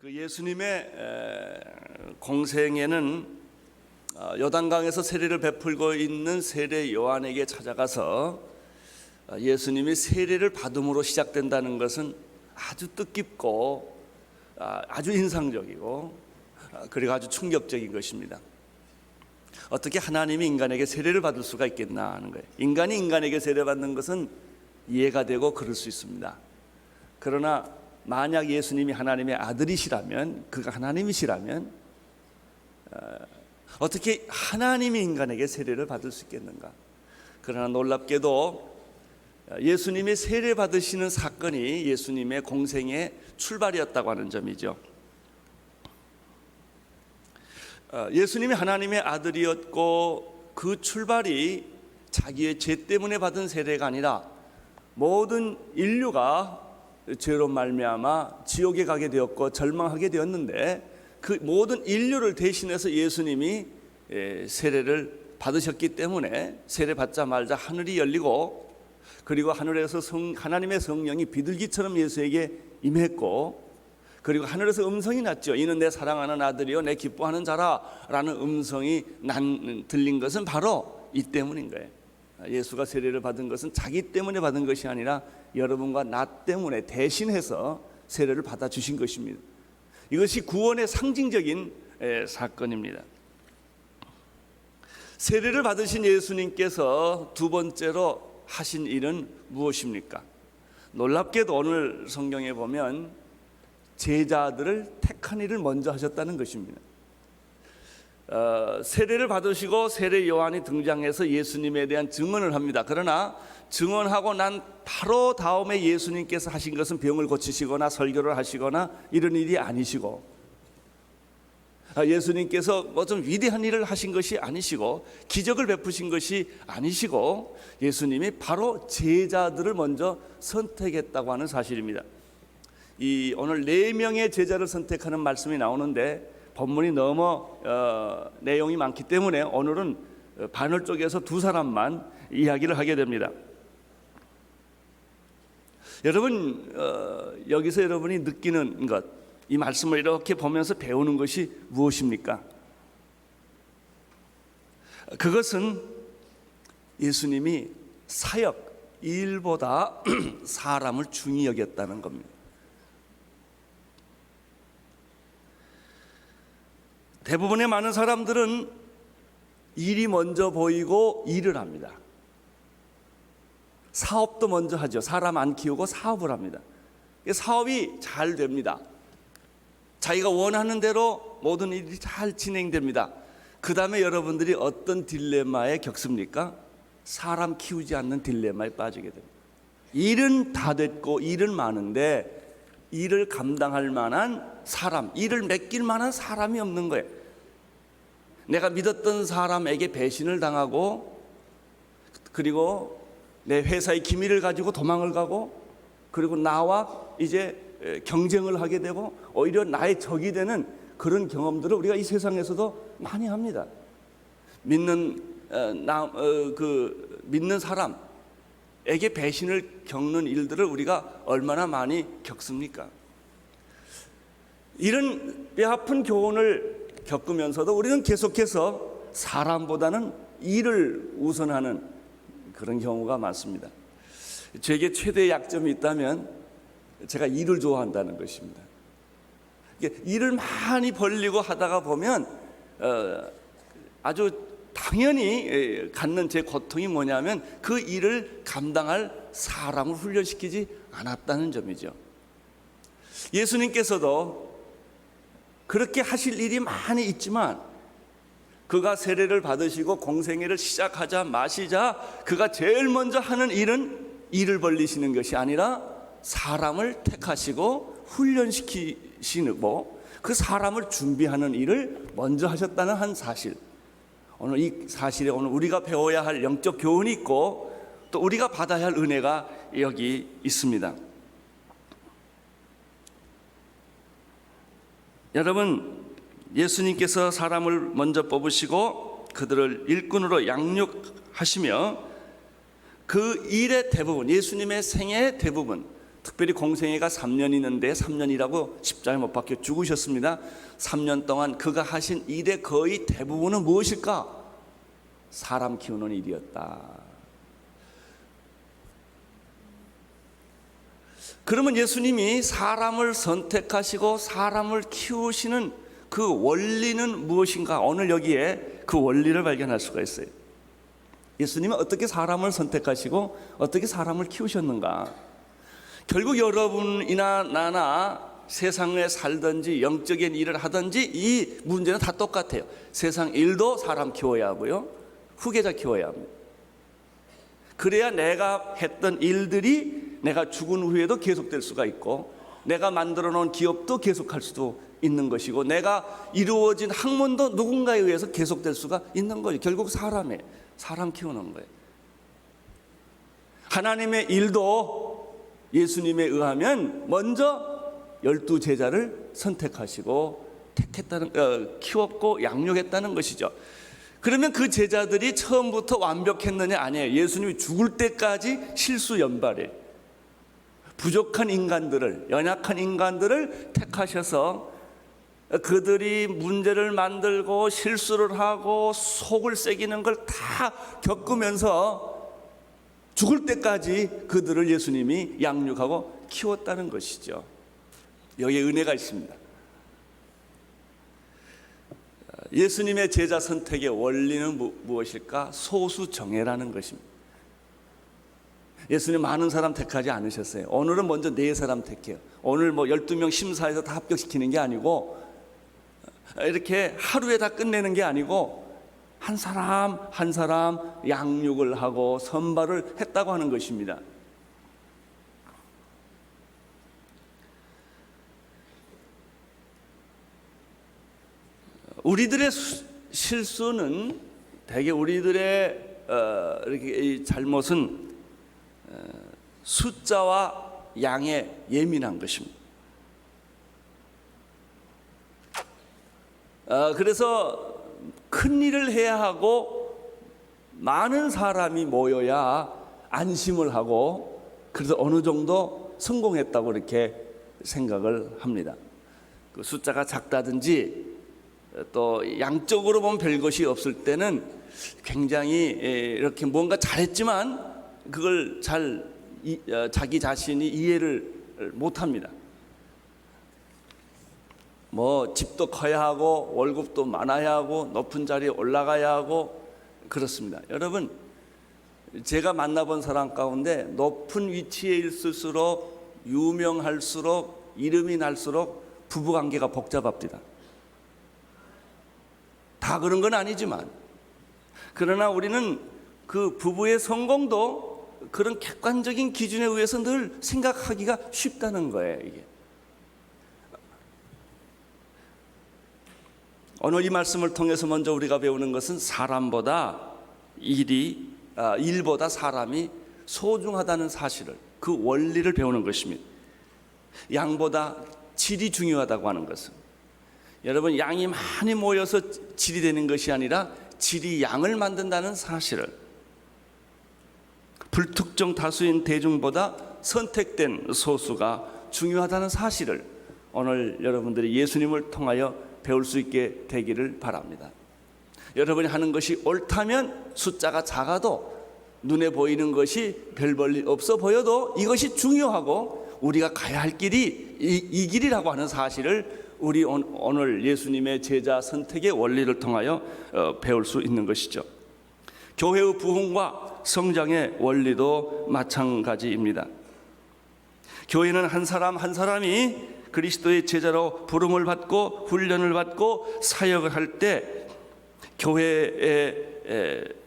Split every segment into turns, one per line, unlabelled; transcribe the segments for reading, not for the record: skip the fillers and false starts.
그 예수님의 공생애는 요단강에서 세례를 베풀고 있는 세례 요한에게 찾아가서 예수님이 세례를 받음으로 시작된다는 것은 아주 뜻깊고 아주 인상적이고 그리고 아주 충격적인 것입니다. 어떻게 하나님이 인간에게 세례를 받을 수가 있겠나 하는 거예요. 인간이 인간에게 세례받는 것은 이해가 되고 그럴 수 있습니다. 그러나 만약 예수님이 하나님의 아들이시라면, 그가 하나님이시라면 어떻게 하나님이 인간에게 세례를 받을 수 있겠는가? 그러나 놀랍게도 예수님이 세례 받으시는 사건이 예수님의 공생의 출발이었다고 하는 점이죠. 예수님이 하나님의 아들이었고 그 출발이 자기의 죄 때문에 받은 세례가 아니라 모든 인류가 죄로 말미암아 지옥에 가게 되었고 절망하게 되었는데 그 모든 인류를 대신해서 예수님이 세례를 받으셨기 때문에 세례 받자마자 하늘이 열리고 그리고 하늘에서 하나님의 성령이 비둘기처럼 예수에게 임했고 그리고 하늘에서 음성이 났죠. 이는 내 사랑하는 아들이요 내 기뻐하는 자라라는 음성이 들린 것은 바로 이 때문인 거예요. 예수가 세례를 받은 것은 자기 때문에 받은 것이 아니라 여러분과 나 때문에 대신해서 세례를 받아주신 것입니다. 이것이 구원의 상징적인 사건입니다. 세례를 받으신 예수님께서 두 번째로 하신 일은 무엇입니까? 놀랍게도 오늘 성경에 보면 제자들을 택한 일을 먼저 하셨다는 것입니다. 세례를 받으시고 세례 요한이 등장해서 예수님에 대한 증언을 합니다. 그러나 증언하고 난 바로 다음에 예수님께서 하신 것은 병을 고치시거나 설교를 하시거나 이런 일이 아니시고 예수님께서 뭐 좀 위대한 일을 하신 것이 아니시고 기적을 베푸신 것이 아니시고 예수님이 바로 제자들을 먼저 선택했다고 하는 사실입니다. 오늘 4명의 제자를 선택하는 말씀이 나오는데 본문이 너무 내용이 많기 때문에 오늘은 바늘 쪽에서 2사람만 이야기를 하게 됩니다. 여러분 여기서 여러분이 느끼는 것, 이 말씀을 이렇게 보면서 배우는 것이 무엇입니까? 그것은 예수님이 사역, 일보다 사람을 중히 여겼다는 겁니다. 대부분의 많은 사람들은 일이 먼저 보이고 일을 합니다. 사업도 먼저 하죠. 사람 안 키우고 사업을 합니다. 사업이 잘 됩니다. 자기가 원하는 대로 모든 일이 잘 진행됩니다. 그 다음에 여러분들이 어떤 딜레마에 겪습니까? 사람 키우지 않는 딜레마에 빠지게 됩니다. 일은 다 됐고 일은 많은데 일을 감당할 만한 사람, 일을 맡길 만한 사람이 없는 거예요. 내가 믿었던 사람에게 배신을 당하고 그리고 내 회사의 기밀을 가지고 도망을 가고 그리고 나와 이제 경쟁을 하게 되고 오히려 나의 적이 되는 그런 경험들을 우리가 이 세상에서도 많이 합니다. 믿는 사람에게 배신을 겪는 일들을 우리가 얼마나 많이 겪습니까? 이런 뼈아픈 교훈을 겪으면서도 우리는 계속해서 사람보다는 일을 우선하는 그런 경우가 많습니다. 제게 최대의 약점이 있다면 제가 일을 좋아한다는 것입니다. 일을 많이 벌리고 하다가 보면 아주 당연히 갖는 제 고통이 뭐냐면 그 일을 감당할 사람을 훈련시키지 않았다는 점이죠. 예수님께서도 그렇게 하실 일이 많이 있지만 그가 세례를 받으시고 공생애를 시작하자 마시자 그가 제일 먼저 하는 일은 일을 벌리시는 것이 아니라 사람을 택하시고 훈련시키시고 그 사람을 준비하는 일을 먼저 하셨다는 한 사실. 오늘 이 사실에 오늘 우리가 배워야 할 영적 교훈이 있고 또 우리가 받아야 할 은혜가 여기 있습니다. 여러분, 예수님께서 사람을 먼저 뽑으시고 그들을 일꾼으로 양육하시며 그 일의 대부분, 예수님의 생애의 대부분, 특별히 공생애가 3년 있는데 3년이라고 십자가에 못 박혀 죽으셨습니다. 3년 동안 그가 하신 일의 거의 대부분은 무엇일까? 사람 키우는 일이었다. 그러면 예수님이 사람을 선택하시고 사람을 키우시는 그 원리는 무엇인가? 오늘 여기에 그 원리를 발견할 수가 있어요. 예수님은 어떻게 사람을 선택하시고 어떻게 사람을 키우셨는가? 결국 여러분이나 나나 세상에 살든지 영적인 일을 하든지 이 문제는 다 똑같아요. 세상 일도 사람 키워야 하고요, 후계자 키워야 합니다. 그래야 내가 했던 일들이 내가 죽은 후에도 계속될 수가 있고, 내가 만들어 놓은 기업도 계속할 수도 있는 것이고, 내가 이루어진 학문도 누군가에 의해서 계속될 수가 있는 거죠. 결국 사람 키우는 거예요. 하나님의 일도 예수님에 의하면 먼저 12제자를 선택하시고 키웠고 양육했다는 것이죠. 그러면 그 제자들이 처음부터 완벽했느냐? 아니에요. 예수님이 죽을 때까지 실수 연발에 부족한 인간들을, 연약한 인간들을 택하셔서 그들이 문제를 만들고 실수를 하고 속을 새기는 걸 다 겪으면서 죽을 때까지 그들을 예수님이 양육하고 키웠다는 것이죠. 여기에 은혜가 있습니다. 예수님의 제자 선택의 원리는 무엇일까? 소수정예라는 것입니다. 예수님 많은 사람 택하지 않으셨어요. 오늘은 먼저 4사람 택해요. 오늘 12명 심사해서 다 합격시키는 게 아니고, 이렇게 하루에 다 끝내는 게 아니고, 한 사람 한 사람 양육을 하고 선발을 했다고 하는 것입니다. 우리들의 실수는, 대개 우리들의 이렇게 잘못은 숫자와 양에 예민한 것입니다. 그래서 큰 일을 해야 하고 많은 사람이 모여야 안심을 하고, 그래서 어느 정도 성공했다고 이렇게 생각을 합니다. 그 숫자가 작다든지 또 양적으로 보면 별것이 없을 때는 굉장히 이렇게 뭔가 잘했지만 그걸 자기 자신이 이해를 못합니다. 집도 커야 하고 월급도 많아야 하고 높은 자리에 올라가야 하고 그렇습니다. 여러분, 제가 만나본 사람 가운데 높은 위치에 있을수록 유명할수록 이름이 날수록 부부관계가 복잡합니다. 다 그런 건 아니지만, 그러나 우리는 그 부부의 성공도 그런 객관적인 기준에 의해서 늘 생각하기가 쉽다는 거예요. 이게 오늘 이 말씀을 통해서 먼저 우리가 배우는 것은 사람보다 일보다 사람이 소중하다는 사실을, 그 원리를 배우는 것입니다. 양보다 질이 중요하다고 하는 것은, 여러분, 양이 많이 모여서 질이 되는 것이 아니라 질이 양을 만든다는 사실을, 불특정 다수인 대중보다 선택된 소수가 중요하다는 사실을 오늘 여러분들이 예수님을 통하여 배울 수 있게 되기를 바랍니다. 여러분이 하는 것이 옳다면 숫자가 작아도, 눈에 보이는 것이 별 볼일 없어 보여도 이것이 중요하고 우리가 가야 할 길이 이 길이라고 하는 사실을 우리 오늘 예수님의 제자 선택의 원리를 통하여 배울 수 있는 것이죠. 교회의 부흥과 성장의 원리도 마찬가지입니다. 교회는 한 사람 한 사람이 그리스도의 제자로 부름을 받고 훈련을 받고 사역을 할 때,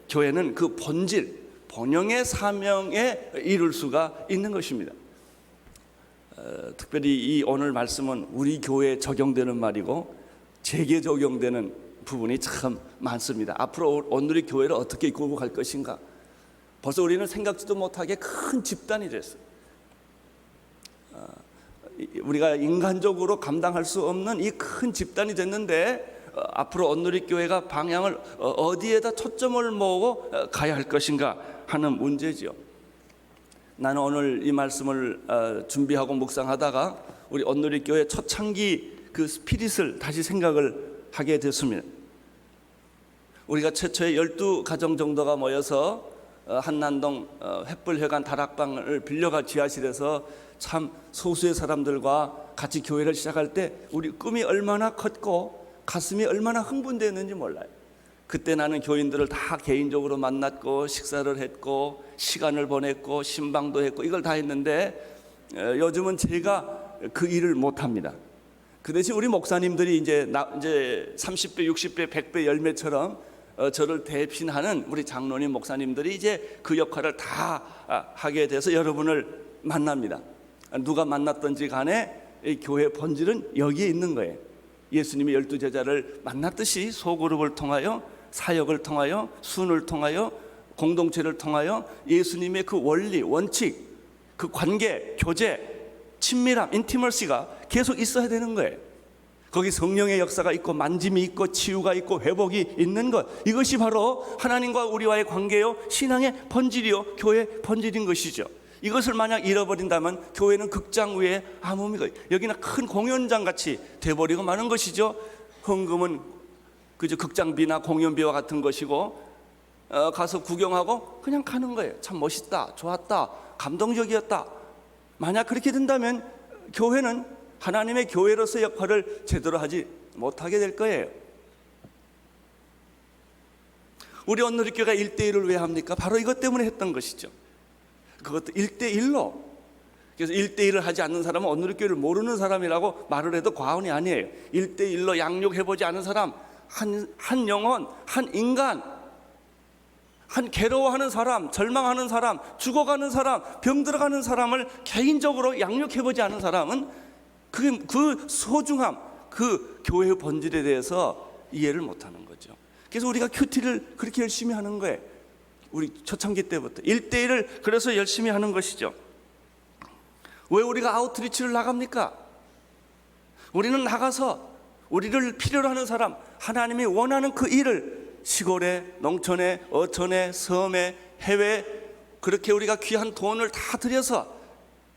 교회는 그 본질, 본영의 사명에 이룰 수가 있는 것입니다. 특별히 이 오늘 말씀은 우리 교회에 적용되는 말이고 제게 적용되는 부분이 참 많습니다. 앞으로 오늘의 교회를 어떻게 이끌고 갈 것인가, 벌써 우리는 생각지도 못하게 큰 집단이 됐어요. 우리가 인간적으로 감당할 수 없는 이 큰 집단이 됐는데, 앞으로 온누리 교회가 방향을 어디에다 초점을 모으고 가야 할 것인가 하는 문제죠. 나는 오늘 이 말씀을 준비하고 묵상하다가 우리 온누리교회 초창기 그 스피릿을 다시 생각을 하게 됐습니다. 우리가 최초에 12가정 정도가 모여서 한남동 횃불회관 다락방을 빌려가 지하실에서 참 소수의 사람들과 같이 교회를 시작할 때 우리 꿈이 얼마나 컸고 가슴이 얼마나 흥분되었는지 몰라요. 그때 나는 교인들을 다 개인적으로 만났고 식사를 했고 시간을 보냈고 신방도 했고 이걸 다 했는데 요즘은 제가 그 일을 못합니다. 그 대신 우리 목사님들이 이제 30배, 60배, 100배 열매처럼 저를 대신하는 우리 장로님 목사님들이 이제 그 역할을 다 하게 돼서 여러분을 만납니다. 누가 만났든지 간에 이 교회 본질은 여기에 있는 거예요. 예수님이 12제자를 만났듯이 소그룹을 통하여 사역을 통하여 순을 통하여 공동체를 통하여 예수님의 그 원리, 원칙, 그 관계, 교제, 친밀함, 인티머시가 계속 있어야 되는 거예요. 거기 성령의 역사가 있고 만짐이 있고 치유가 있고 회복이 있는 것, 이것이 바로 하나님과 우리와의 관계요 신앙의 본질이요 교회 본질인 것이죠. 이것을 만약 잃어버린다면 교회는 극장 위에 아무 의미가, 여기는 큰 공연장 같이 돼버리고 마는 것이죠. 헌금은 그저 극장비나 공연비와 같은 것이고 가서 구경하고 그냥 가는 거예요. 참 멋있다, 좋았다, 감동적이었다. 만약 그렇게 된다면 교회는 하나님의 교회로서의 역할을 제대로 하지 못하게 될 거예요. 우리 온누리교회가 1대1을 왜 합니까? 바로 이것 때문에 했던 것이죠. 그것도 1대1로. 그래서 1대1을 하지 않는 사람은 온누리교회를 모르는 사람이라고 말을 해도 과언이 아니에요. 1대1로 양육해보지 않은 사람, 한 영혼, 한 인간, 한 괴로워하는 사람, 절망하는 사람, 죽어가는 사람, 병들어가는 사람을 개인적으로 양육해보지 않은 사람은 그 소중함, 그 교회의 본질에 대해서 이해를 못하는 거죠. 그래서 우리가 큐티를 그렇게 열심히 하는 거예요. 우리 초창기 때부터 1대1을 그래서 열심히 하는 것이죠. 왜 우리가 아웃리치를 나갑니까? 우리는 나가서 우리를 필요로 하는 사람, 하나님이 원하는 그 일을 시골에, 농촌에, 어촌에, 섬에, 해외에 그렇게 우리가 귀한 돈을 다 들여서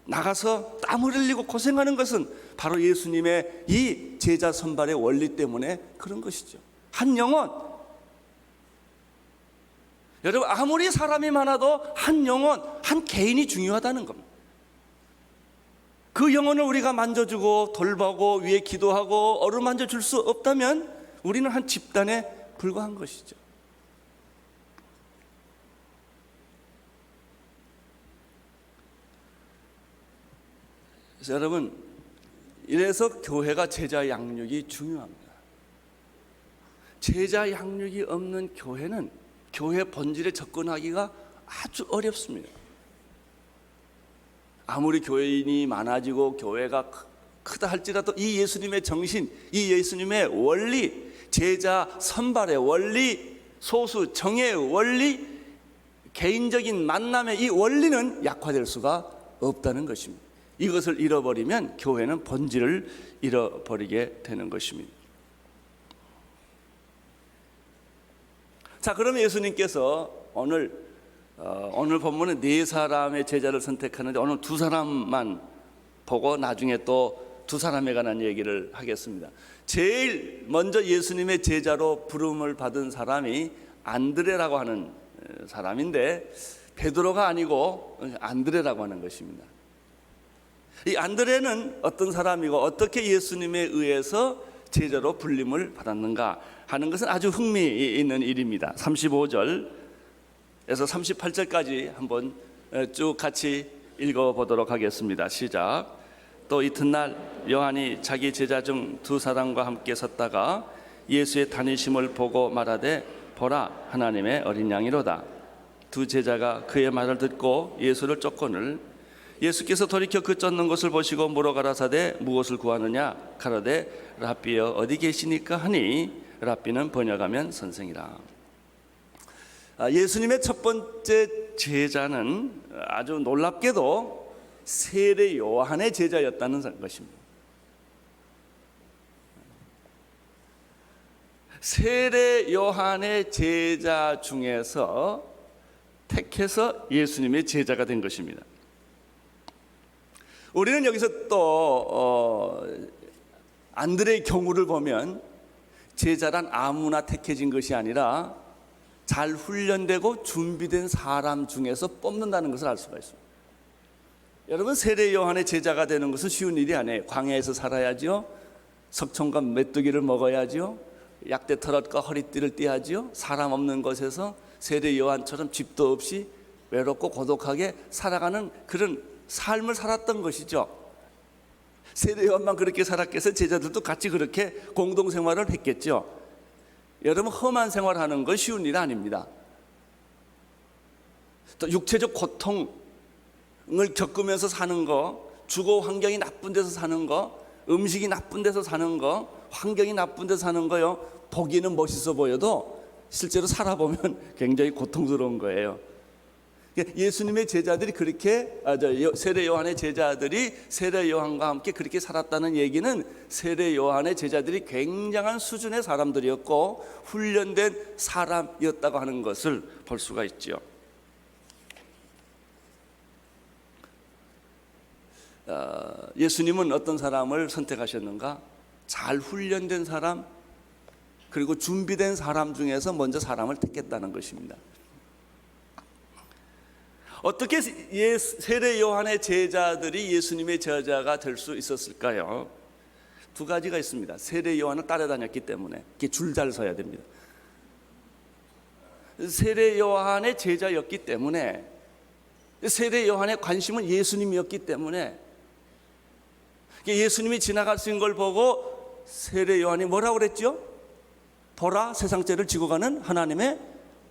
나가서 땀을 흘리고 고생하는 것은 바로 예수님의 이 제자 선발의 원리 때문에 그런 것이죠. 한 영혼, 여러분 아무리 사람이 많아도 한 영혼, 한 개인이 중요하다는 겁니다. 그 영혼을 우리가 만져주고 돌보고 위에 기도하고 어루만져 줄 수 없다면 우리는 한 집단에 불과한 것이죠. 그래서 여러분, 이래서 교회가 제자 양육이 중요합니다. 제자 양육이 없는 교회는 교회 본질에 접근하기가 아주 어렵습니다. 아무리 교인이 많아지고 교회가 크다 할지라도 이 예수님의 정신, 이 예수님의 원리, 제자 선발의 원리, 소수 정예의 원리, 개인적인 만남의 이 원리는 약화될 수가 없다는 것입니다. 이것을 잃어버리면 교회는 본질을 잃어버리게 되는 것입니다. 자, 그러면 예수님께서 오늘 본문은 4사람의 제자를 선택하는데 오늘 2사람만 보고 나중에 또 2사람에 관한 얘기를 하겠습니다. 제일 먼저 예수님의 제자로 부름을 받은 사람이 안드레라고 하는 사람인데 베드로가 아니고 안드레라고 하는 것입니다. 이 안드레는 어떤 사람이고 어떻게 예수님에 의해서 제자로 불림을 받았는가 하는 것은 아주 흥미있는 일입니다. 35절에서 38절까지 한번 쭉 같이 읽어보도록 하겠습니다. 시작. 또 이튿날 요한이 자기 제자 중 2사람과 함께 섰다가 예수의 다니심을 보고 말하되 보라 하나님의 어린 양이로다. 2 제자가 그의 말을 듣고 예수를 쫓거늘 예수께서 돌이켜 그 쫓는 것을 보시고 물어 가라사대 무엇을 구하느냐 가라되 랍비여 어디 계시니까 하니 랍비는 번역하면 선생이라. 예수님의 첫 번째 제자는 아주 놀랍게도 세례 요한의 제자였다는 것입니다. 세례 요한의 제자 중에서 택해서 예수님의 제자가 된 것입니다. 우리는 여기서 또 안드레의 경우를 보면 제자란 아무나 택해진 것이 아니라 잘 훈련되고 준비된 사람 중에서 뽑는다는 것을 알 수가 있습니다. 여러분, 세례 요한의 제자가 되는 것은 쉬운 일이 아니에요. 광야에서 살아야죠. 석청과 메뚜기를 먹어야죠. 약대 털옷과 허리띠를 띠야죠. 사람 없는 곳에서 세례 요한처럼 집도 없이 외롭고 고독하게 살아가는 그런 삶을 살았던 것이죠. 세례 요한만 그렇게 살았겠어요? 제자들도 같이 그렇게 공동생활을 했겠죠. 여러분, 험한 생활하는 건 쉬운 일 아닙니다. 또 육체적 고통을 겪으면서 사는 거, 주거 환경이 나쁜 데서 사는 거, 음식이 나쁜 데서 사는 거, 환경이 나쁜 데서 사는 거요, 보기는 멋있어 보여도 실제로 살아보면 굉장히 고통스러운 거예요. 예수님의 제자들이 그렇게 세례 요한의 제자들이 세례 요한과 함께 그렇게 살았다는 얘기는 세례 요한의 제자들이 굉장한 수준의 사람들이었고 훈련된 사람이었다고 하는 것을 볼 수가 있죠. 예수님은 어떤 사람을 선택하셨는가? 잘 훈련된 사람, 그리고 준비된 사람 중에서 먼저 사람을 택했다는 것입니다. 어떻게 세례 요한의 제자들이 예수님의 제자가 될 수 있었을까요? 두 가지가 있습니다. 세례 요한을 따라다녔기 때문에 이렇게 줄 잘 서야 됩니다. 세례 요한의 제자였기 때문에, 세례 요한의 관심은 예수님이었기 때문에, 예수님이 지나가신 걸 보고 세례 요한이 뭐라고 그랬죠? 보라, 세상 죄를 지고 가는 하나님의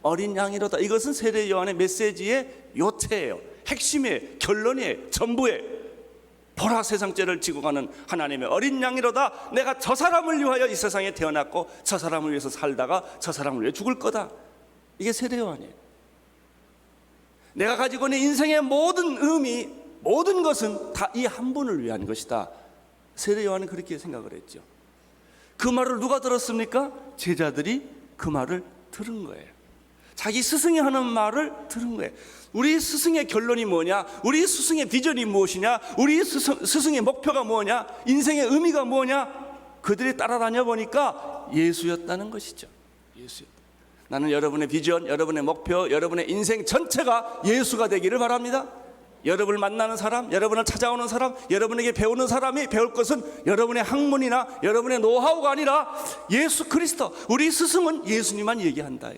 어린 양이로다. 이것은 세례 요한의 메시지의 요체예요. 핵심이에요. 결론이에요. 전부예요. 보라, 세상 죄를 지고 가는 하나님의 어린 양이로다. 내가 저 사람을 위하여 이 세상에 태어났고 저 사람을 위해서 살다가 저 사람을 위해 죽을 거다. 이게 세례 요한이에요. 내가 가지고 있는 인생의 모든 의미, 모든 것은 다 이 한 분을 위한 것이다. 세례 요한은 그렇게 생각을 했죠. 그 말을 누가 들었습니까? 제자들이 그 말을 들은 거예요. 자기 스승이 하는 말을 들은 거예요. 우리 스승의 결론이 뭐냐? 우리 스승의 비전이 무엇이냐? 우리 스승의 목표가 뭐냐? 인생의 의미가 뭐냐? 그들이 따라다녀 보니까 예수였다는 것이죠. 예수였다. 나는 여러분의 비전, 여러분의 목표, 여러분의 인생 전체가 예수가 되기를 바랍니다. 여러분을 만나는 사람, 여러분을 찾아오는 사람, 여러분에게 배우는 사람이 배울 것은 여러분의 학문이나 여러분의 노하우가 아니라 예수 그리스도, 우리 스승은 예수님만 얘기한다.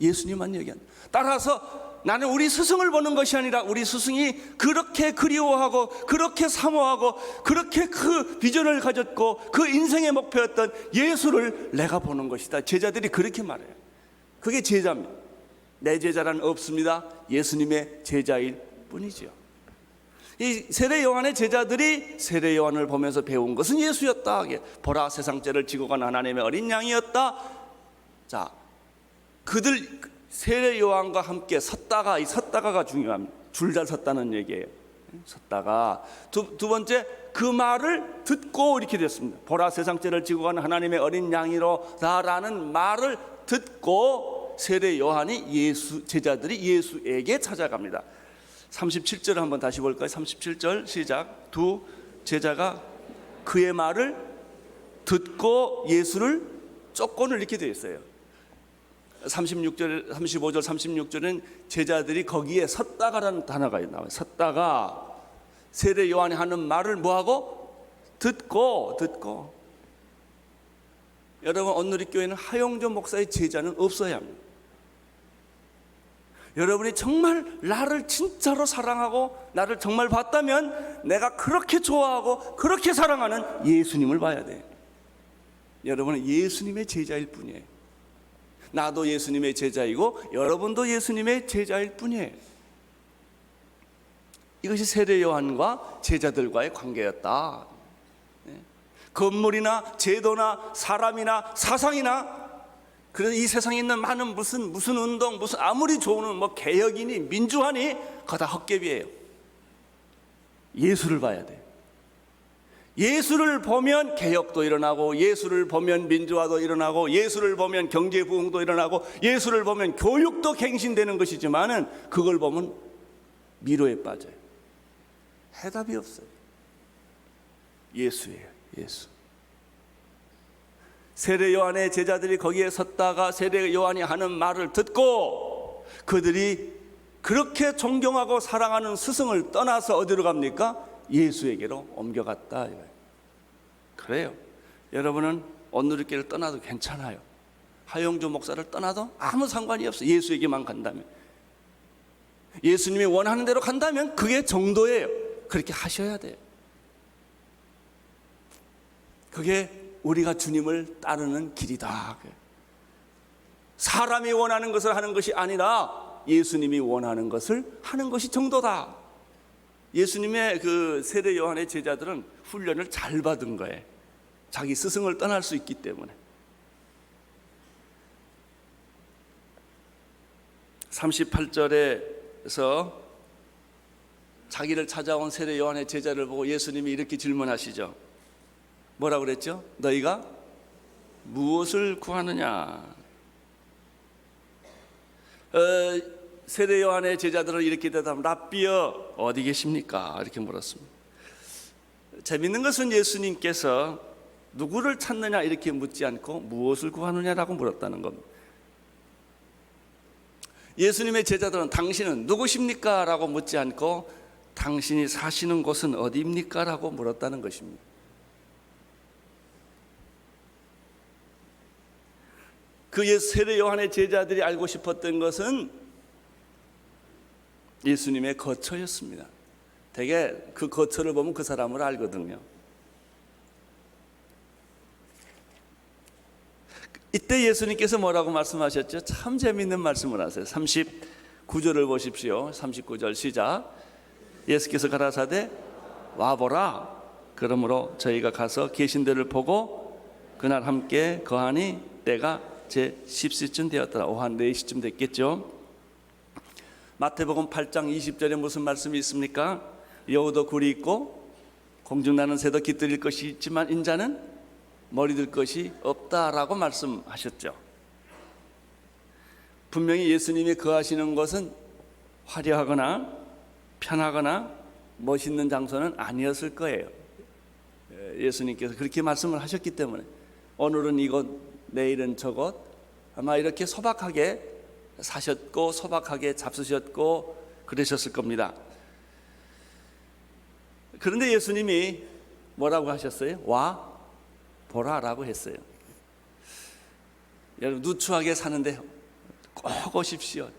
예수님만 얘기한다. 따라서 나는 우리 스승을 보는 것이 아니라 우리 스승이 그렇게 그리워하고 그렇게 사모하고 그렇게 그 비전을 가졌고 그 인생의 목표였던 예수를 내가 보는 것이다. 제자들이 그렇게 말해요. 그게 제자입니다. 내 제자란 없습니다. 예수님의 제자일 뿐이죠. 이 세례 요한의 제자들이 세례 요한을 보면서 배운 것은 예수였다. 보라, 세상 죄를 지고 간 하나님의 어린 양이었다. 자, 그들 세례 요한과 함께 섰다가, 이 섰다가가 중요합니다. 줄 잘 섰다는 얘기예요. 섰다가 두 번째, 그 말을 듣고 이렇게 됐습니다. 보라, 세상 죄를 지고 가는 하나님의 어린 양이로다라는 말을 듣고 세례 요한이 제자들이 예수에게 찾아갑니다. 37절을 한번 다시 볼까요? 37절 시작. 두 제자가 그의 말을 듣고 예수를 쫓고는 이렇게 되어 있어요. 35절, 36절은 제자들이 거기에 섰다가라는 단어가 나와요. 섰다가 세례 요한이 하는 말을 뭐하고? 듣고. 여러분, 온누리교회는 하용조 목사의 제자는 없어야 합니다. 여러분이 정말 나를 진짜로 사랑하고 나를 정말 봤다면 내가 그렇게 좋아하고 그렇게 사랑하는 예수님을 봐야 돼. 여러분은 예수님의 제자일 뿐이에요. 나도 예수님의 제자이고 여러분도 예수님의 제자일 뿐이에요. 이것이 세례 요한과 제자들과의 관계였다. 건물이나 제도나 사람이나 사상이나, 그래서 이 세상에 있는 많은 무슨 운동, 무슨 아무리 좋은 뭐 개혁이니 민주화니 그거 다 헛개비예요. 예수를 봐야 돼. 예수를 보면 개혁도 일어나고, 예수를 보면 민주화도 일어나고, 예수를 보면 경제 부흥도 일어나고, 예수를 보면 교육도 갱신되는 것이지만은 그걸 보면 미로에 빠져요. 해답이 없어요. 예수예요, 예수. 세례 요한의 제자들이 거기에 섰다가 세례 요한이 하는 말을 듣고 그들이 그렇게 존경하고 사랑하는 스승을 떠나서 어디로 갑니까? 예수에게로 옮겨갔다. 그래요. 여러분은 온누리교회를 떠나도 괜찮아요. 하영조 목사를 떠나도 아무 상관이 없어요. 예수에게만 간다면, 예수님이 원하는 대로 간다면 그게 정도예요. 그렇게 하셔야 돼요. 그게 우리가 주님을 따르는 길이다. 사람이 원하는 것을 하는 것이 아니라 예수님이 원하는 것을 하는 것이 정도다. 예수님의 그 세례 요한의 제자들은 훈련을 잘 받은 거예요. 자기 스승을 떠날 수 있기 때문에. 38절에서 자기를 찾아온 세례 요한의 제자를 보고 예수님이 이렇게 질문하시죠. 뭐라고 그랬죠? 너희가 무엇을 구하느냐? 세례 요한의 제자들은 이렇게 대답합니다. 랍비여 어디 계십니까? 이렇게 물었습니다. 재밌는 것은 예수님께서 누구를 찾느냐 이렇게 묻지 않고 무엇을 구하느냐라고 물었다는 겁니다. 예수님의 제자들은 당신은 누구십니까? 라고 묻지 않고 당신이 사시는 곳은 어디입니까? 라고 물었다는 것입니다. 그 세례 요한의 제자들이 알고 싶었던 것은 예수님의 거처였습니다. 대개 그 거처를 보면 그 사람을 알거든요. 이때 예수님께서 뭐라고 말씀하셨죠? 참 재미있는 말씀을 하세요. 39절을 보십시오. 39절 시작. 예수께서 가라사대 와보라. 그러므로 저희가 가서 계신 데를 보고 그날 함께 거하니 때가 제 10시쯤 되었더라. 오후 한 4시쯤 됐겠죠. 마태복음 8장 20절에 무슨 말씀이 있습니까? 여우도 굴이 있고 공중나는 새도 깃들일 것이 있지만 인자는 머리 들 것이 없다라고 말씀하셨죠. 분명히 예수님이 거하시는 것은 화려하거나 편하거나 멋있는 장소는 아니었을 거예요. 예수님께서 그렇게 말씀을 하셨기 때문에 오늘은 이곳 내일은 저곳 아마 이렇게 소박하게 사셨고 소박하게 잡수셨고 그러셨을 겁니다. 그런데 예수님이 뭐라고 하셨어요? 와 보라라고 했어요. 여러분 누추하게 사는데 꼭 오십시오.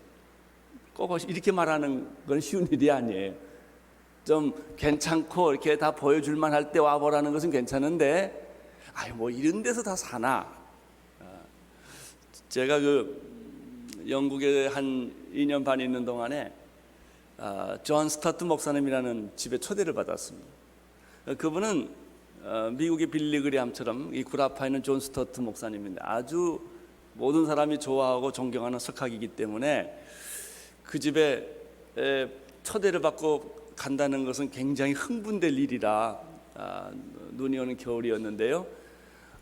꼭 오십시오. 이렇게 말하는 건 쉬운 일이 아니에요. 좀 괜찮고 이렇게 다 보여줄만 할 때 와보라는 것은 괜찮은데 아유 뭐 이런 데서 다 사나. 제가 영국에 한 2년 반 있는 동안에 존 스타트 목사님이라는 집에 초대를 받았습니다. 그분은 미국의 빌리 그레함처럼 이 구라파에 있는 존 스타트 목사님인데 아주 모든 사람이 좋아하고 존경하는 석학이기 때문에 그 집에 초대를 받고 간다는 것은 굉장히 흥분될 일이라 눈이 오는 겨울이었는데요.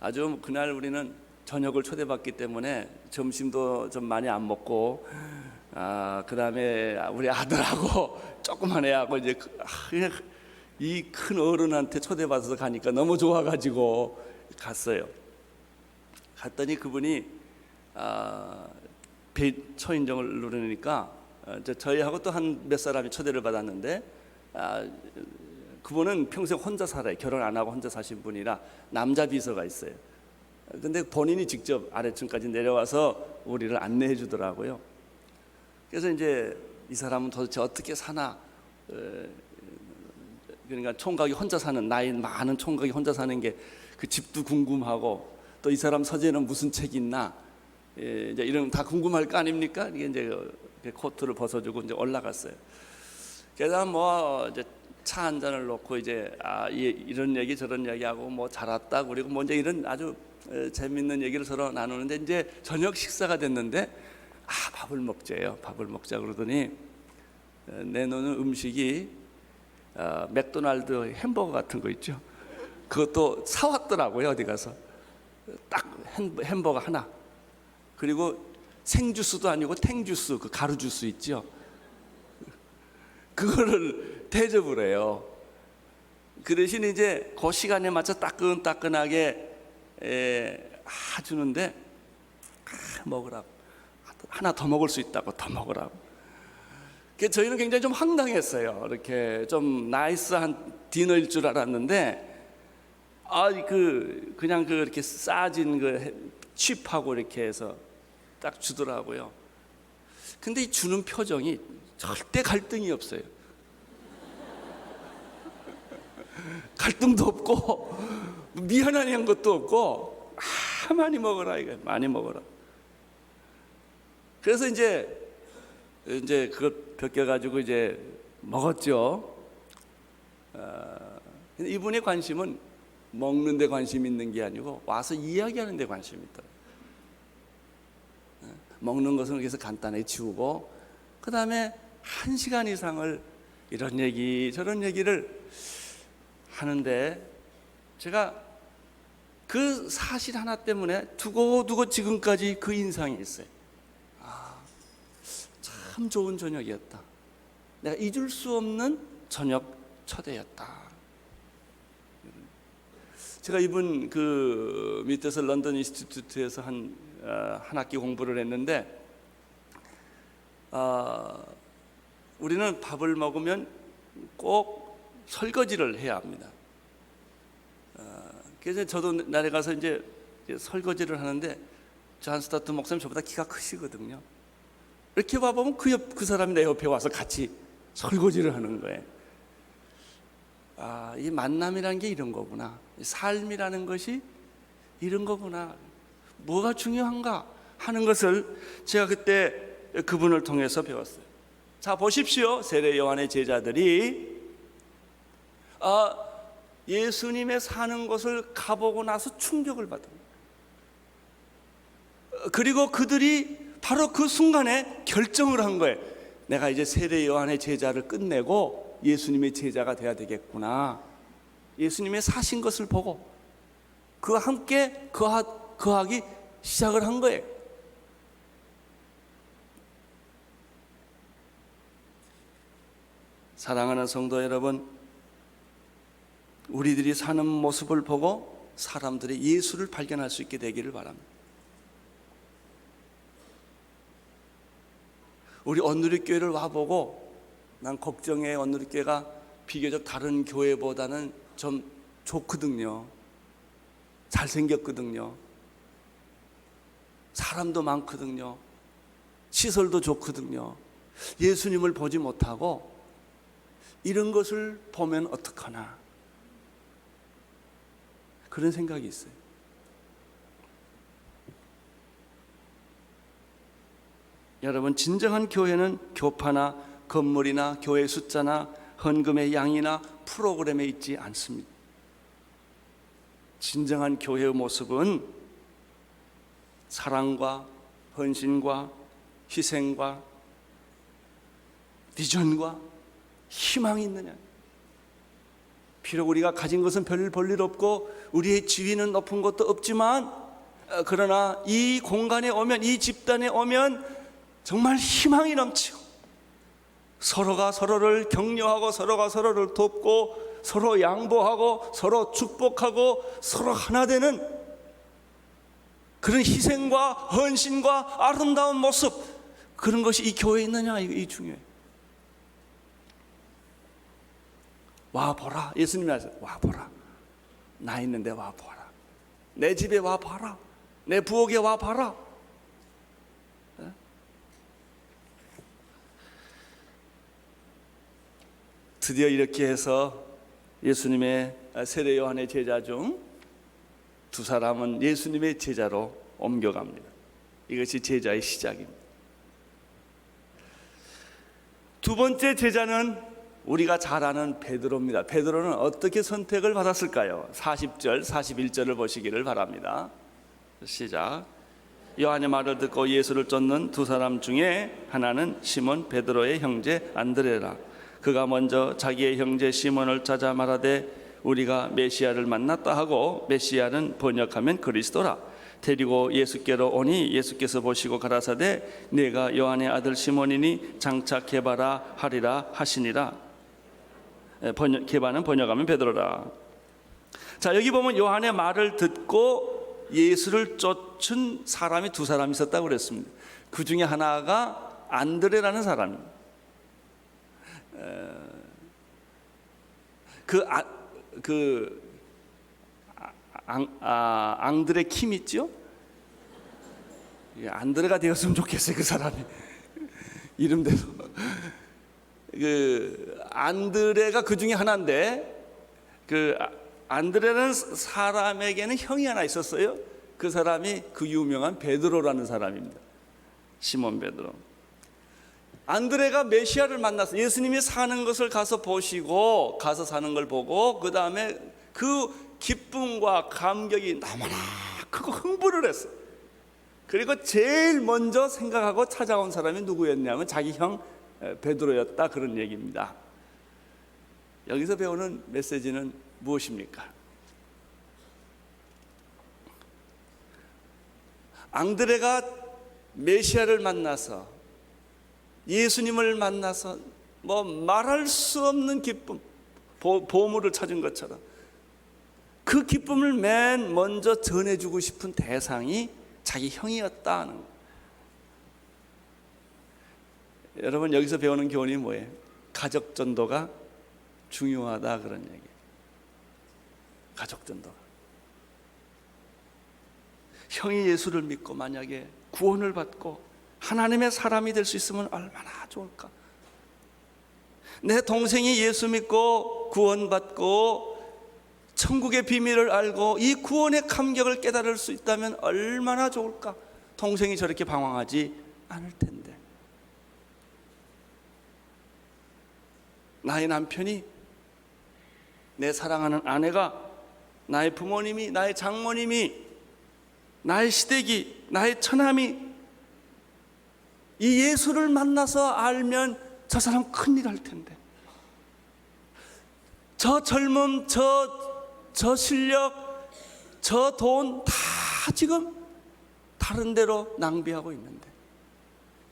아주 그날 우리는 저녁을 초대받기 때문에 점심도 좀 많이 안 먹고 그 다음에 우리 아들하고 조그만 애하고 이제 이 큰 어른한테 초대받아서 가니까 너무 좋아가지고 갔어요. 갔더니 그분이 초인종을 누르니까 저희하고 또 한 몇 사람이 초대를 받았는데 그분은 평생 혼자 살아요. 결혼 안 하고 혼자 사신 분이라 남자 비서가 있어요. 근데 본인이 직접 아래층까지 내려와서 우리를 안내해 주더라고요. 그래서 이제 이 사람은 도대체 어떻게 사나, 그러니까 총각이 혼자 사는, 나이 많은 총각이 혼자 사는 게 그 집도 궁금하고 또 이 사람 서재는 무슨 책이 있나, 이제 이런 다 궁금할 거 아닙니까? 이게 이제 코트를 벗어주고 이제 올라갔어요. 그래서 뭐 이제 차 한 잔을 놓고 이제 이런 얘기 저런 얘기하고 뭐 잘 왔다 그리고 뭐 이제 이런 아주 재밌는 얘기를 서로 나누는데 이제 저녁 식사가 됐는데 밥을 먹자요. 밥을 먹자 그러더니 내놓는 음식이 맥도날드 햄버거 같은 거 있죠. 그것도 사왔더라고요. 어디 가서 딱 햄버거 하나 그리고 생주스도 아니고 탱주스 그 가루 주스 있죠. 그거를 대접을 해요. 그 대신 이제 그 시간에 맞춰 따끈따끈하게 주는데 먹으라고, 하나 더 먹을 수 있다고 더 먹으라고. 그래서 저희는 굉장히 좀 황당했어요. 이렇게 좀 나이스한 디너일 줄 알았는데 그냥 이렇게 싸진 칩하고 이렇게 해서 딱 주더라고요. 근데 이 주는 표정이 절대 갈등이 없어요. 갈등도 없고 미안한 것도 없고 많이 먹어라, 이거 많이 먹어라. 그래서 이제 그걸 벗겨가지고 이제 먹었죠. 근데 이분의 관심은 먹는 데 관심이 있는 게 아니고 와서 이야기하는 데 관심이 있다. 먹는 것은 그래서 간단하게 치우고 그 다음에 1시간 이상을 이런 얘기 저런 얘기를 하는데, 제가 그 사실 하나 때문에 두고두고 지금까지 그 인상이 있어요. 참 좋은 저녁이었다. 내가 잊을 수 없는 저녁 초대였다. 제가 이분 그 밑에서 런던 인스티튜트에서 한 학기 공부를 했는데, 우리는 밥을 먹으면 꼭 설거지를 해야 합니다. 그래서 저도 날에 가서 이제 설거지를 하는데, 존 스타트 목사님 저보다 키가 크시거든요. 이렇게 봐보면 그 사람이 내 옆에 와서 같이 설거지를 하는 거예요. 이 만남이라는 게 이런 거구나. 삶이라는 것이 이런 거구나. 뭐가 중요한가 하는 것을 제가 그때 그분을 통해서 배웠어요. 자, 보십시오. 세례 요한의 제자들이 예수님의 사는 것을 가보고 나서 충격을 받은, 그리고 그들이 바로 그 순간에 결정을 한 거예요. 내가 이제 세례 요한의 제자를 끝내고 예수님의 제자가 돼야 되겠구나. 예수님의 사신 것을 보고 그와 함께 거하기 시작을 한 거예요. 사랑하는 성도 여러분, 우리들이 사는 모습을 보고 사람들이 예수를 발견할 수 있게 되기를 바랍니다. 우리 언누리교회를 와보고 난 걱정해. 언누리교회가 비교적 다른 교회보다는 좀 좋거든요. 잘생겼거든요. 사람도 많거든요. 시설도 좋거든요. 예수님을 보지 못하고 이런 것을 보면 어떡하나, 그런 생각이 있어요. 여러분, 진정한 교회는 교파나 건물이나 교회 숫자나 헌금의 양이나 프로그램에 있지 않습니다. 진정한 교회의 모습은 사랑과 헌신과 희생과 비전과 희망이 있느냐. 비록 우리가 가진 것은 별 볼일 없고 우리의 지위는 높은 것도 없지만, 그러나 이 공간에 오면, 이 집단에 오면 정말 희망이 넘치고 서로가 서로를 격려하고 서로가 서로를 돕고 서로 양보하고 서로 축복하고 서로 하나 되는 그런 희생과 헌신과 아름다운 모습, 그런 것이 이 교회에 있느냐, 이 중요해. 와보라. 예수님이 하셨어요. 와보라. 나 있는데 와보라. 내 집에 와봐라. 내 부엌에 와봐라. 드디어 이렇게 해서 예수님의 세례 요한의 제자 중 2사람은 예수님의 제자로 옮겨갑니다. 이것이 제자의 시작입니다. 두 번째 제자는 우리가 잘 아는 베드로입니다. 베드로는 어떻게 선택을 받았을까요? 40절, 41절을 보시기를 바랍니다. 시작. 요한의 말을 듣고 예수를 쫓는 2사람 중에 하나는 시몬 베드로의 형제 안드레라. 그가 먼저 자기의 형제 시몬을 찾아 말하되 우리가 메시아를 만났다 하고, 메시아는 번역하면 그리스도라. 데리고 예수께로 오니 예수께서 보시고 가라사대 내가 요한의 아들 시몬이니 장착해봐라 하리라 하시니라. 개반은 번역하면 베드로라. 자, 여기 보면 요한의 말을 듣고 예수를 쫓은 사람이 두 사람이 있었다고 그랬습니다. 그 중에 하나가 안드레라는 사람입니다. 앙드레 킴 있죠? 안드레가 되었으면 좋겠어요, 그 사람이. 이름대로. 그 안드레가 그 중에 하나인데, 그 안드레라는 사람에게는 형이 하나 있었어요. 그 사람이 그 유명한 베드로라는 사람입니다. 시몬 베드로. 안드레가 메시아를 만나서 예수님이 사는 것을 가서 보시고, 가서 사는 걸 보고, 그 다음에 그 기쁨과 감격이 너무나 크고 흥분을 했어요. 그리고 제일 먼저 생각하고 찾아온 사람이 누구였냐면 자기 형 베드로였다, 그런 얘기입니다. 여기서 배우는 메시지는 무엇입니까? 앙드레가 메시아를 만나서, 예수님을 만나서 뭐 말할 수 없는 기쁨, 보물을 찾은 것처럼 그 기쁨을 맨 먼저 전해주고 싶은 대상이 자기 형이었다는 거예요. 여러분, 여기서 배우는 교훈이 뭐예요? 가족 전도가 중요하다, 그런 얘기예요. 가족 전도가. 형이 예수를 믿고 만약에 구원을 받고 하나님의 사람이 될 수 있으면 얼마나 좋을까. 내 동생이 예수 믿고 구원받고 천국의 비밀을 알고 이 구원의 감격을 깨달을 수 있다면 얼마나 좋을까. 동생이 저렇게 방황하지 않을 텐데. 나의 남편이, 내 사랑하는 아내가, 나의 부모님이, 나의 장모님이, 나의 시댁이, 나의 처남이 이 예수를 만나서 알면 저 사람 큰일 할 텐데. 저 젊음, 저 실력, 저 돈 다 지금 다른 데로 낭비하고 있는데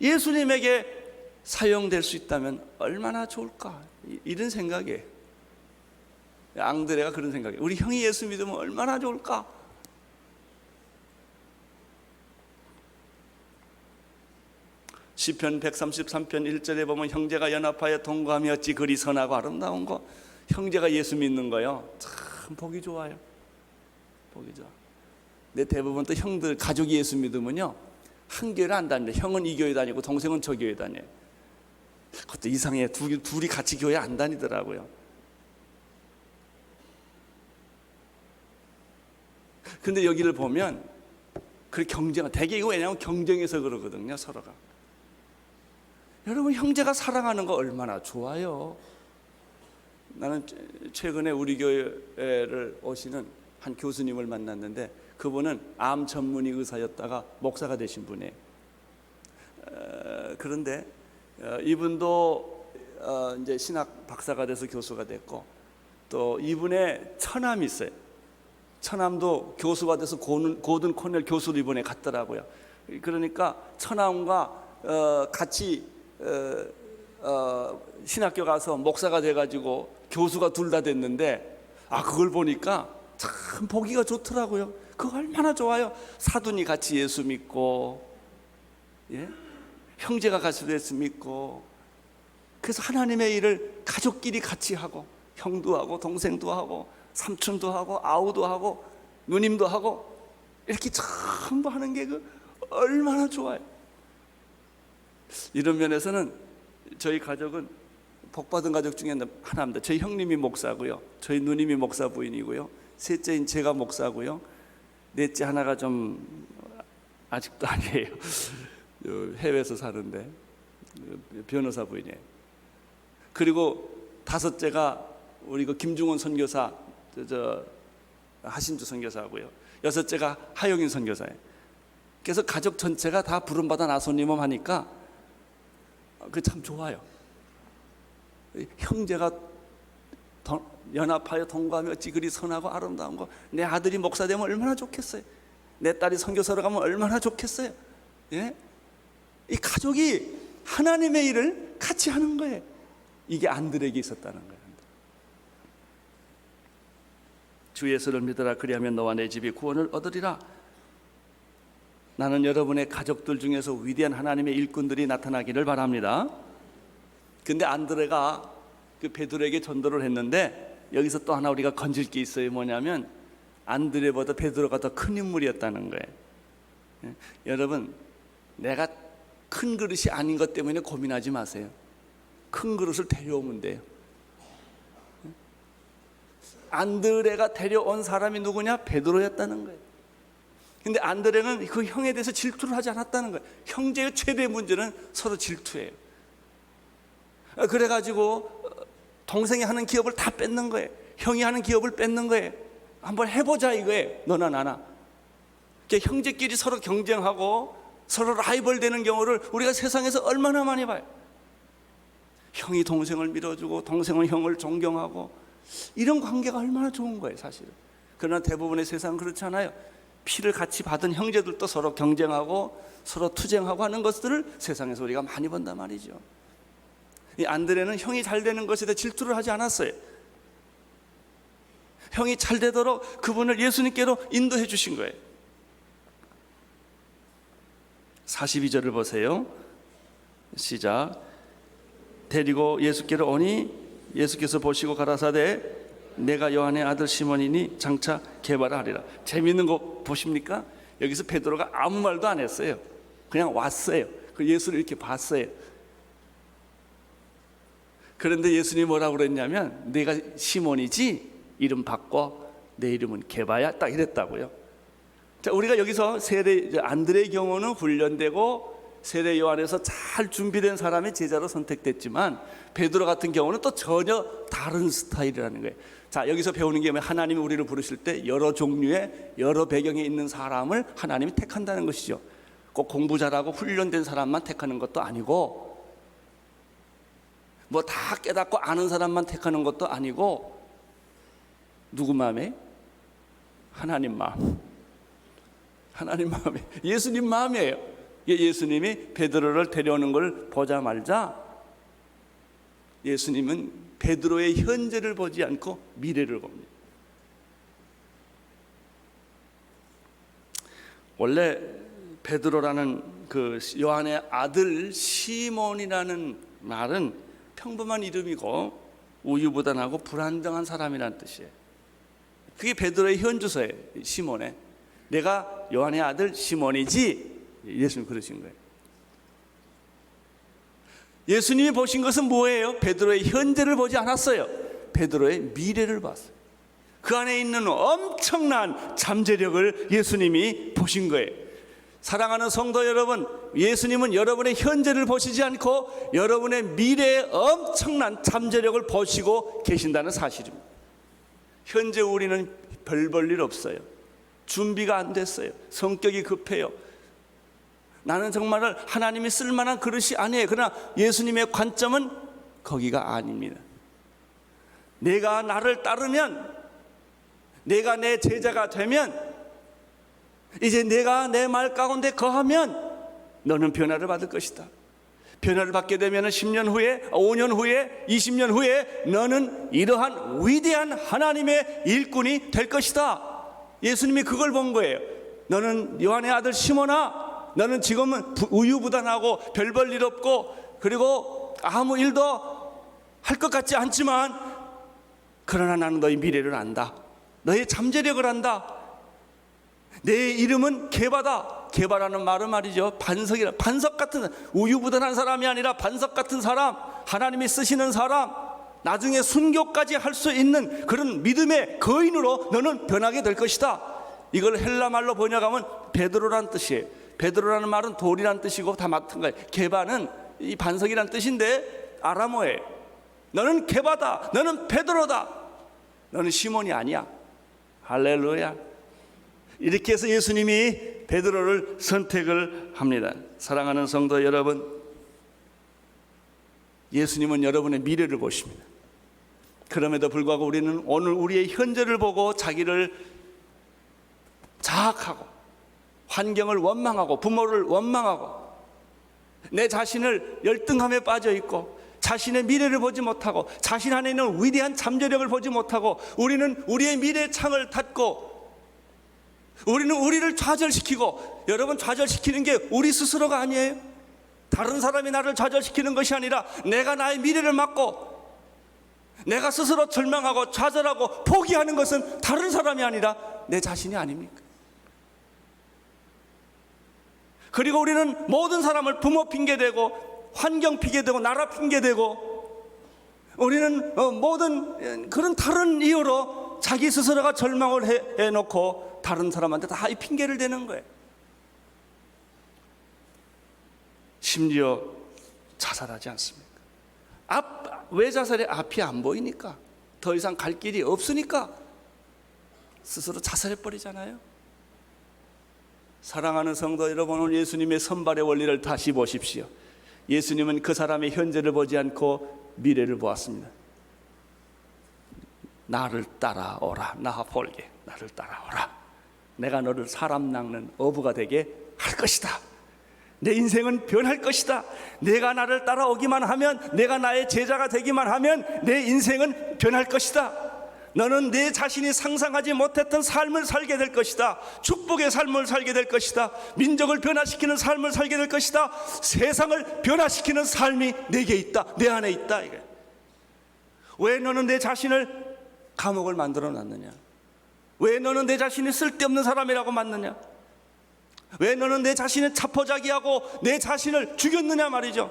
예수님에게 사용될 수 있다면 얼마나 좋을까, 이런 생각이에요. 앙드레가 그런 생각이에요. 우리 형이 예수 믿으면 얼마나 좋을까. 시편 133편 1절에 보면 형제가 연합하여 동거하며 어찌 그리 선하고 아름다운 거. 형제가 예수 믿는 거요, 참 보기 좋아요. 보기 좋아. 내 대부분 또 형들, 가족이 예수 믿으면요 한 교회를 안 다닙니다. 형은 이 교회 다니고 동생은 저 교회 다녀요. 그것도 이상해. 둘이 같이 교회 안 다니더라고요. 근데 여기를 보면 그 경쟁, 대개 이거 왜냐하면 경쟁해서 그러거든요, 서로가. 여러분, 형제가 사랑하는 거 얼마나 좋아요. 나는 최근에 우리 교회를 오시는 한 교수님을 만났는데 그분은 암 전문의 의사였다가 목사가 되신 분이에요. 그런데 이분도 이제 신학 박사가 돼서 교수가 됐고, 또 이분의 처남이 있어요. 처남도 교수가 돼서 고든 코넬 교수로 이번에 갔더라고요. 그러니까 처남과 같이 신학교 가서 목사가 돼가지고 교수가 둘 다 됐는데, 그걸 보니까 참 보기가 좋더라고요. 그거 얼마나 좋아요. 사돈이 같이 예수 믿고, 예? 형제가 같이 예수 믿고, 그래서 하나님의 일을 가족끼리 같이 하고, 형도 하고 동생도 하고 삼촌도 하고 아우도 하고 누님도 하고, 이렇게 전부 하는 게 그 얼마나 좋아요. 이런 면에서는 저희 가족은 복받은 가족 중에 하나입니다. 저희 형님이 목사고요, 저희 누님이 목사 부인이고요, 셋째인 제가 목사고요, 넷째 하나가 좀 아직도 아니에요. 해외에서 사는데 변호사 부인이에요. 그리고 다섯째가 우리 그 김중원 선교사, 하신주 선교사고요. 여섯째가 하영인 선교사예요. 그래서 가족 전체가 다 부름받아 나손님을 하니까 그 참 좋아요. 형제가 연합하여 동거하며 어찌 그리 선하고 아름다운 거. 내 아들이 목사 되면 얼마나 좋겠어요. 내 딸이 선교사로 가면 얼마나 좋겠어요. 예? 이 가족이 하나님의 일을 같이 하는 거예요. 이게 안드레에게 있었다는 거예요. 주 예수를 믿으라. 그리하면 너와 내 집이 구원을 얻으리라. 나는 여러분의 가족들 중에서 위대한 하나님의 일꾼들이 나타나기를 바랍니다. 근데 안드레가 그 베드로에게 전도를 했는데 여기서 또 하나 우리가 건질 게 있어요. 뭐냐면 안드레보다 베드로가 더 큰 인물이었다는 거예요. 여러분, 내가 큰 그릇이 아닌 것 때문에 고민하지 마세요. 큰 그릇을 데려오면 돼요. 안드레가 데려온 사람이 누구냐? 베드로였다는 거예요. 근데 안드레는 그 형에 대해서 질투를 하지 않았다는 거예요. 형제의 최대 문제는 서로 질투예요. 그래가지고 동생이 하는 기업을 다 뺏는 거예요. 형이 하는 기업을 뺏는 거예요. 한번 해보자 이거예요. 너나 나나. 형제끼리 서로 경쟁하고 서로 라이벌 되는 경우를 우리가 세상에서 얼마나 많이 봐요. 형이 동생을 밀어주고 동생은 형을 존경하고, 이런 관계가 얼마나 좋은 거예요 사실은. 그러나 대부분의 세상은 그렇지 않아요. 피를 같이 받은 형제들도 서로 경쟁하고 서로 투쟁하고 하는 것들을 세상에서 우리가 많이 본단 말이죠. 이 안드레는 형이 잘 되는 것에 대해 질투를 하지 않았어요. 형이 잘 되도록 그분을 예수님께로 인도해 주신 거예요. 42절을 보세요. 시작. 데리고 예수께로 오니 예수께서 보시고 가라사대 내가 요한의 아들 시몬이니 장차 개발하리라. 재미있는 거 보십니까? 여기서 베드로가 아무 말도 안 했어요. 그냥 왔어요. 그 예수를 이렇게 봤어요. 그런데 예수님이 뭐라고 그랬냐면 내가 시몬이지 이름 바꿔 내 이름은 게바야, 딱 이랬다고요. 자, 우리가 여기서 안드레의 경우는 훈련되고 세례 요한에서 잘 준비된 사람이 제자로 선택됐지만 베드로 같은 경우는 또 전혀 다른 스타일이라는 거예요. 자, 여기서 배우는 게 하나님이 우리를 부르실 때 여러 종류의 여러 배경에 있는 사람을 하나님이 택한다는 것이죠. 꼭 공부 잘하고 훈련된 사람만 택하는 것도 아니고 뭐 다 깨닫고 아는 사람만 택하는 것도 아니고, 누구 마음에? 하나님 마음. 하나님 마음에, 예수님 마음이에요. 예수님이 베드로를 데려오는 걸 보자마자 예수님은 베드로의 현재를 보지 않고 미래를 봅니다. 원래 베드로라는 그 요한의 아들 시몬이라는 말은 평범한 이름이고 우유부단하고 불안정한 사람이라는 뜻이에요. 그게 베드로의 현주소예요. 시몬의. 내가 요한의 아들 시몬이지. 예수님 그러신 거예요. 예수님이 보신 것은 뭐예요? 베드로의 현재를 보지 않았어요. 베드로의 미래를 봤어요. 그 안에 있는 엄청난 잠재력을 예수님이 보신 거예요. 사랑하는 성도 여러분, 예수님은 여러분의 현재를 보시지 않고 여러분의 미래의 엄청난 잠재력을 보시고 계신다는 사실입니다. 현재 우리는 별 볼 일 없어요. 준비가 안 됐어요. 성격이 급해요. 나는 정말 하나님이 쓸만한 그릇이 아니에요. 그러나 예수님의 관점은 거기가 아닙니다. 내가 나를 따르면, 내가 내 제자가 되면, 이제 내가 내 말 가운데 거하면 너는 변화를 받을 것이다. 변화를 받게 되면 10년 후에, 5년 후에, 20년 후에 너는 이러한 위대한 하나님의 일꾼이 될 것이다. 예수님이 그걸 본 거예요. 너는 요한의 아들 시몬아, 너는 지금은 우유부단하고 별 볼 일 없고 그리고 아무 일도 할 것 같지 않지만, 그러나 나는 너의 미래를 안다. 너의 잠재력을 안다. 내 이름은 게바다. 게바라는 말은 말이죠, 반석이라. 반석 같은, 우유부단한 사람이 아니라 반석 같은 사람, 하나님이 쓰시는 사람, 나중에 순교까지 할 수 있는 그런 믿음의 거인으로 너는 변하게 될 것이다. 이걸 헬라 말로 번역하면 베드로란 뜻이에요. 베드로라는 말은 돌이란 뜻이고 다 맡은 거예요. 게바는 이 반석이란 뜻인데 아람어예요. 너는 게바다. 너는 베드로다. 너는 시몬이 아니야. 할렐루야. 이렇게 해서 예수님이 베드로를 선택을 합니다. 사랑하는 성도 여러분, 예수님은 여러분의 미래를 보십니다. 그럼에도 불구하고 우리는 오늘 우리의 현재를 보고 자기를 자학하고 환경을 원망하고 부모를 원망하고 내 자신을 열등함에 빠져 있고 자신의 미래를 보지 못하고 자신 안에 있는 위대한 잠재력을 보지 못하고 우리는 우리의 미래의 창을 닫고 우리는 우리를 좌절시키고, 여러분, 좌절시키는 게 우리 스스로가 아니에요. 다른 사람이 나를 좌절시키는 것이 아니라 내가 나의 미래를 막고 내가 스스로 절망하고 좌절하고 포기하는 것은 다른 사람이 아니라 내 자신이 아닙니까? 그리고 우리는 모든 사람을 부모 핑계대고 환경 핑계대고 나라 핑계대고 우리는 모든 그런 다른 이유로 자기 스스로가 절망을 해놓고 다른 사람한테 다 이 핑계를 대는 거예요. 심지어 자살하지 않습니까? 왜 자살해? 앞이 안 보이니까, 더 이상 갈 길이 없으니까 스스로 자살해버리잖아요. 사랑하는 성도 여러분, 오늘 예수님의 선발의 원리를 다시 보십시오. 예수님은 그 사람의 현재를 보지 않고 미래를 보았습니다. 나를 따라오라. 나 볼게. 나를 따라오라. 내가 너를 사람 낚는 어부가 되게 할 것이다. 내 인생은 변할 것이다. 내가 나를 따라오기만 하면, 내가 나의 제자가 되기만 하면 내 인생은 변할 것이다. 너는 내 자신이 상상하지 못했던 삶을 살게 될 것이다. 축복의 삶을 살게 될 것이다. 민족을 변화시키는 삶을 살게 될 것이다. 세상을 변화시키는 삶이 내게 있다. 내 안에 있다. 이게. 왜 너는 내 자신을 감옥을 만들어 놨느냐? 왜 너는 내 자신이 쓸데없는 사람이라고 맞느냐? 왜 너는 내 자신을 자포자기하고 내 자신을 죽였느냐 말이죠.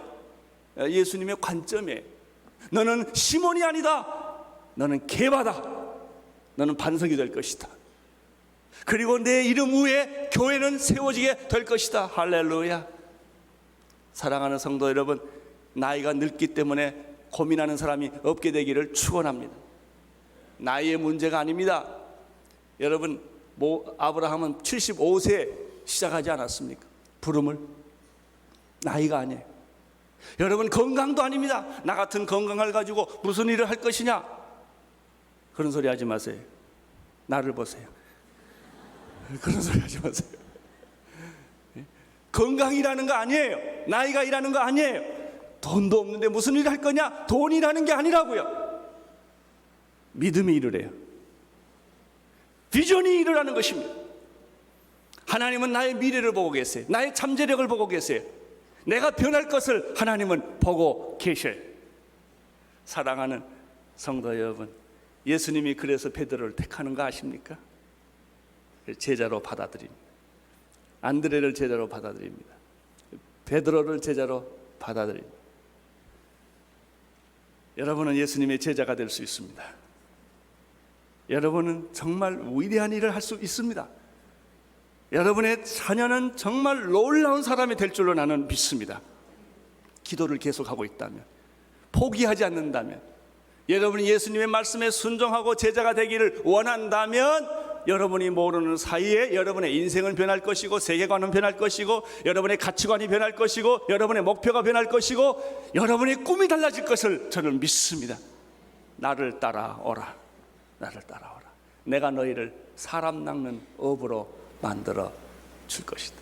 예수님의 관점에 너는 시몬이 아니다. 너는 게바다. 너는 반석이 될 것이다. 그리고 내 이름 위에 교회는 세워지게 될 것이다. 할렐루야. 사랑하는 성도 여러분, 나이가 늙기 때문에 고민하는 사람이 없게 되기를 축원합니다. 나이의 문제가 아닙니다. 여러분, 아브라함은 75세 시작하지 않았습니까? 부름을. 나이가 아니에요. 여러분, 건강도 아닙니다. 나 같은 건강을 가지고 무슨 일을 할 것이냐? 그런 소리 하지 마세요. 나를 보세요. 그런 소리 하지 마세요. 건강이라는 거 아니에요. 나이가 일하는 거 아니에요. 돈도 없는데 무슨 일을 할 거냐? 돈이라는 게 아니라고요. 믿음이 일을 해요. 비전이 일을 하는 것입니다. 하나님은 나의 미래를 보고 계세요. 나의 잠재력을 보고 계세요. 내가 변할 것을 하나님은 보고 계셔요. 사랑하는 성도 여러분, 예수님이 그래서 베드로를 택하는 거 아십니까? 제자로 받아들입니다. 안드레를 제자로 받아들입니다. 베드로를 제자로 받아들입니다. 여러분은 예수님의 제자가 될 수 있습니다. 여러분은 정말 위대한 일을 할 수 있습니다. 여러분의 자녀는 정말 놀라운 사람이 될 줄로 나는 믿습니다. 기도를 계속하고 있다면, 포기하지 않는다면, 여러분이 예수님의 말씀에 순종하고 제자가 되기를 원한다면, 여러분이 모르는 사이에 여러분의 인생은 변할 것이고, 세계관은 변할 것이고, 여러분의 가치관이 변할 것이고, 여러분의 목표가 변할 것이고, 여러분의 꿈이 달라질 것을 저는 믿습니다. 나를 따라오라. 나를 따라오라. 내가 너희를 사람 낚는 업으로 만들어 줄 것이다.